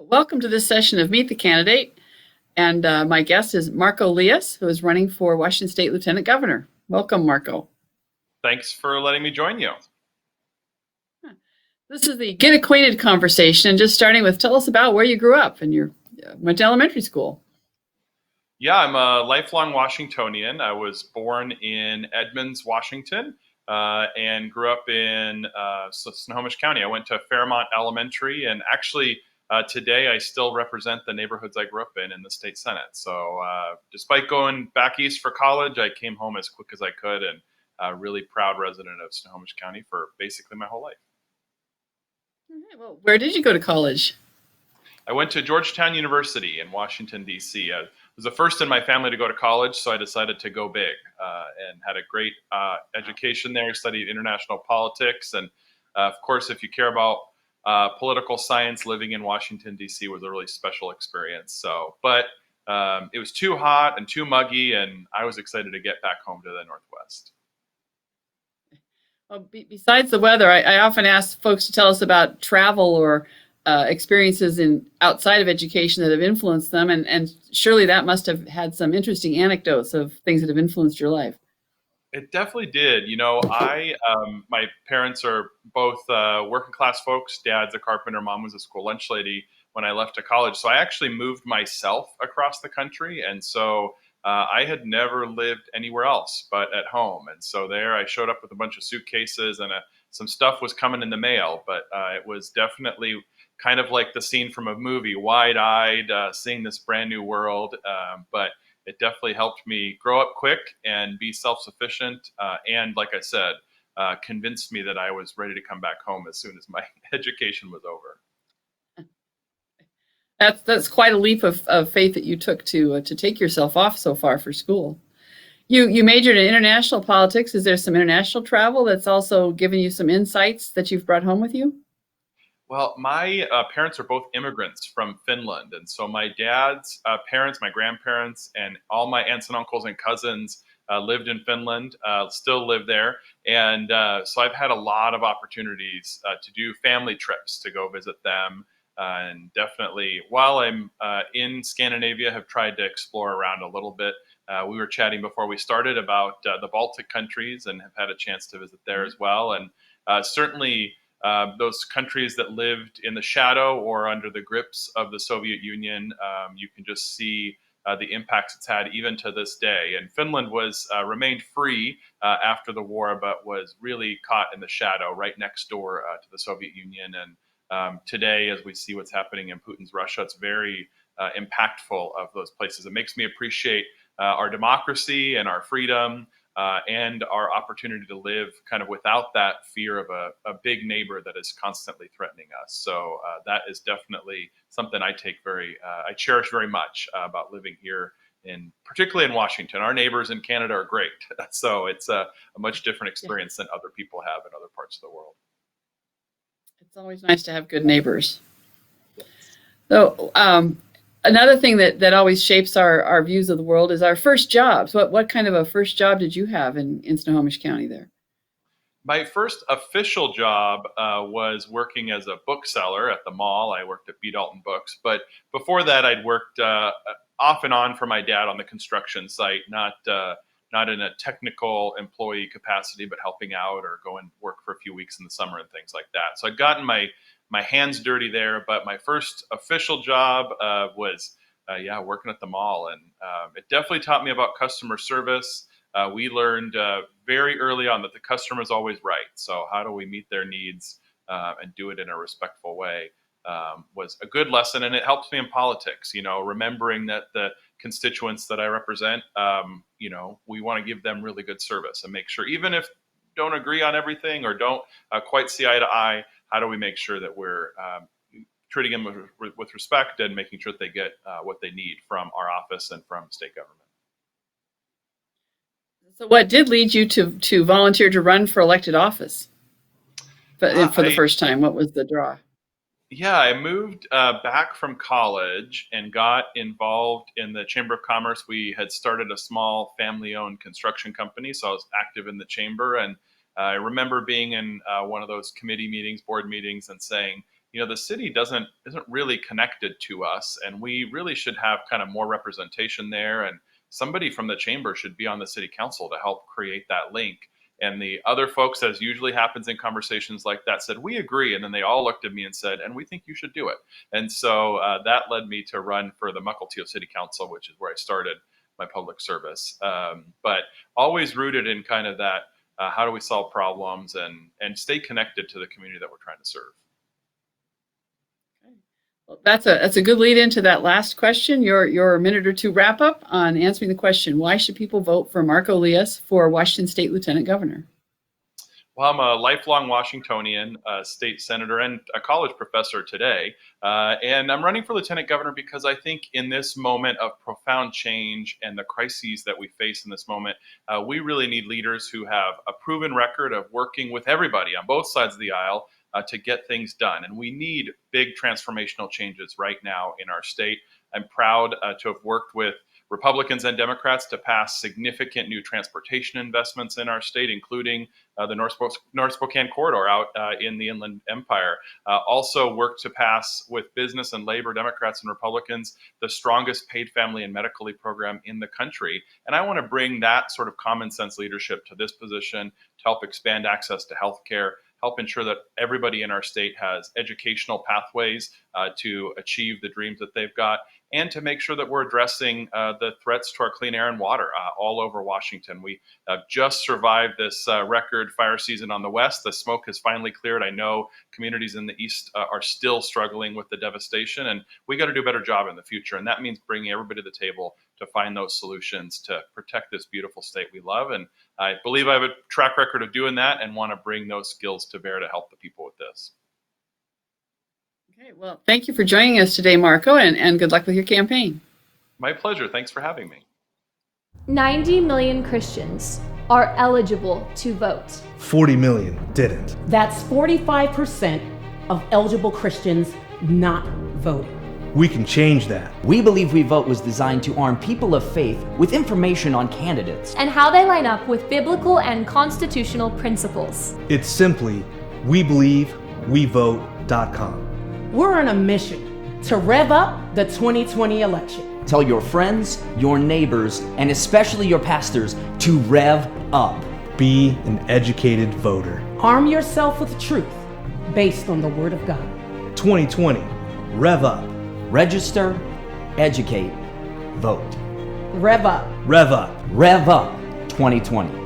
Welcome to this session of Meet the Candidate. And my guest is Marko Liias, who is running for Washington State Lieutenant Governor. Welcome, Marko. Thanks for letting me join you. This is the Get Acquainted conversation. And just starting with, tell us about where you grew up and you went to elementary school. Yeah, I'm a lifelong Washingtonian. I was born in Edmonds, Washington, and grew up in Snohomish County. I went to Fairmont Elementary, and actually today I still represent the neighborhoods I grew up in the state senate. So despite going back east for college, I came home as quick as I could, and really proud resident of Snohomish County for basically my whole life. Okay, well, where did you go to college? I went to Georgetown University in Washington, D.C. I was the first in my family to go to college, so I decided to go big and had a great education there, studied international politics. And of course, if you care about political science, living in Washington, D.C. was a really special experience. But it was too hot and too muggy, and I was excited to get back home to the Northwest. Well, besides the weather, I often ask folks to tell us about travel or experiences outside of education that have influenced them, and surely that must have had some interesting anecdotes of things that have influenced your life. It definitely did. My parents are both working class folks. Dad's a carpenter, mom was a school lunch lady when I left to college. So I actually moved myself across the country, and so I had never lived anywhere else but at home. And so there I showed up with a bunch of suitcases, and some stuff was coming in the mail, but it was definitely kind of like the scene from a movie, wide-eyed, seeing this brand new world. But it definitely helped me grow up quick and be self-sufficient. And like I said, convinced me that I was ready to come back home as soon as my education was over. That's quite a leap of faith that you took to take yourself off so far for school. You majored in international politics. Is there some international travel that's also given you some insights that you've brought home with you? Well, my parents are both immigrants from Finland. And so my dad's parents, my grandparents, and all my aunts and uncles and cousins lived in Finland, still live there. And so I've had a lot of opportunities to do family trips to go visit them. And definitely, while I'm in Scandinavia, have tried to explore around a little bit. We were chatting before we started about the Baltic countries and have had a chance to visit there as well. And certainly, those countries that lived in the shadow or under the grips of the Soviet Union, you can just see the impacts it's had even to this day. And Finland was remained free after the war, but was really caught in the shadow right next door to the Soviet Union. And today, as we see what's happening in Putin's Russia, it's very impactful of those places. It makes me appreciate our democracy and our freedom. And our opportunity to live kind of without that fear of a big neighbor that is constantly threatening us. So that is definitely something I cherish very much about living here, particularly in Washington. Our neighbors in Canada are great. So it's a much different experience than other people have in other parts of the world. It's always nice to have good neighbors. So another thing that always shapes our views of the world is our first jobs. What kind of a first job did you have in Snohomish County there? My first official job was working as a bookseller at the mall. I worked at B. Dalton Books. But before that, I'd worked off and on for my dad on the construction site, not in a technical employee capacity, but helping out or going work for a few weeks in the summer and things like that. So I'd gotten my hands dirty there, but my first official job was working at the mall. And it definitely taught me about customer service, we learned very early on that the customer is always right. So how do we meet their needs and do it in a respectful way was a good lesson, and it helps me in politics. Remembering that the constituents that I represent, we want to give them really good service and make sure, even if don't agree on everything or don't quite see eye to eye, how do we make sure that we're treating them with respect and making sure that they get what they need from our office and from state government. So what did lead you to volunteer to run for elected office for the first time? What was the draw? Yeah, I moved back from college and got involved in the Chamber of Commerce. We had started a small family-owned construction company, so I was active in the chamber. And I remember being in one of those committee meetings, board meetings, and saying, the city isn't really connected to us, and we really should have kind of more representation there. And somebody from the chamber should be on the city council to help create that link. And the other folks, as usually happens in conversations like that, said, we agree. And then they all looked at me and said, and we think you should do it. And so that led me to run for the Mukilteo City Council, which is where I started my public service. But always rooted in kind of that, how do we solve problems and stay connected to the community that we're trying to serve. Well, that's a good lead into that last question. Your minute or two wrap up on answering the question, why should people vote for Marko Liias for Washington State Lieutenant Governor? Well, I'm a lifelong Washingtonian, a state senator, and a college professor today. And I'm running for lieutenant governor because I think in this moment of profound change and the crises that we face in this moment, we really need leaders who have a proven record of working with everybody on both sides of the aisle to get things done. And we need big transformational changes right now in our state. I'm proud to have worked with Republicans and Democrats to pass significant new transportation investments in our state, including the North Spokane corridor out in the Inland Empire. Also worked to pass with business and labor Democrats and Republicans the strongest paid family and medical leave program in the country. And I want to bring that sort of common sense leadership to this position to help expand access to health care, help ensure that everybody in our state has educational pathways to achieve the dreams that they've got, and to make sure that we're addressing the threats to our clean air and water all over Washington. We just survived this record fire season on the west. The smoke has finally cleared. I know communities in the east are still struggling with the devastation, and we got to do a better job in the future. And that means bringing everybody to the table to find those solutions to protect this beautiful state we love. And I believe I have a track record of doing that and want to bring those skills to bear to help the people with this. Okay, well, thank you for joining us today, Marko, and good luck with your campaign. My pleasure. Thanks for having me. 90 million Christians are eligible to vote. 40 million didn't. That's 45% of eligible Christians not voting. We can change that. We believe We Vote was designed to arm people of faith with information on candidates and how they line up with biblical and constitutional principles. It's simply WeBelieveWeVote.com. We're on a mission to rev up the 2020 election. Tell your friends, your neighbors, and especially your pastors to rev up. Be an educated voter. Arm yourself with truth based on the Word of God. 2020, rev up. Register, educate, vote. Rev up. Rev up. Rev up 2020.